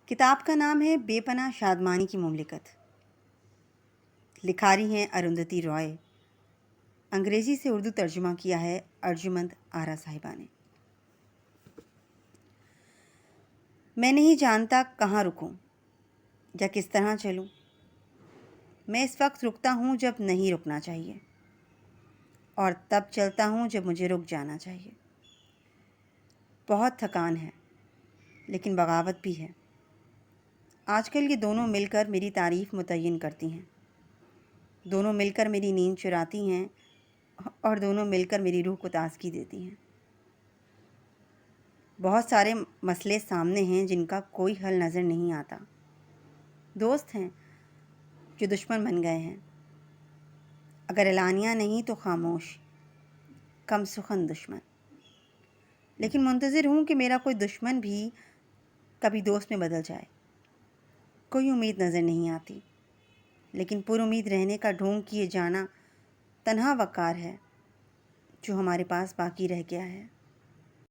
کتاب کا نام ہے بے پناہ شادمانی کی مملکت. لکھاری ہیں اروندھتی رائے. انگریزی سے اردو ترجمہ کیا ہے ارجمند آرا صاحبہ نے. میں نہیں جانتا کہاں رکوں یا کس طرح چلوں. میں اس وقت رکتا ہوں جب نہیں رکنا چاہیے، اور تب چلتا ہوں جب مجھے رک جانا چاہیے. بہت تھکان ہے لیکن بغاوت بھی ہے. آج کل یہ دونوں مل کر میری تعریف متعین کرتی ہیں. دونوں مل کر میری نیند چراتی ہیں اور دونوں مل کر میری روح کو تازگی دیتی ہیں. بہت سارے مسئلے سامنے ہیں جن کا کوئی حل نظر نہیں آتا. دوست ہیں جو دشمن بن گئے ہیں. اگر اعلانیہ نہیں تو خاموش، کم سخن دشمن. لیکن منتظر ہوں کہ میرا کوئی دشمن بھی کبھی دوست میں بدل جائے. کوئی امید نظر نہیں آتی، لیکن پر امید رہنے کا ڈھونگ کیے جانا تنہا وقار ہے جو ہمارے پاس باقی رہ گیا ہے.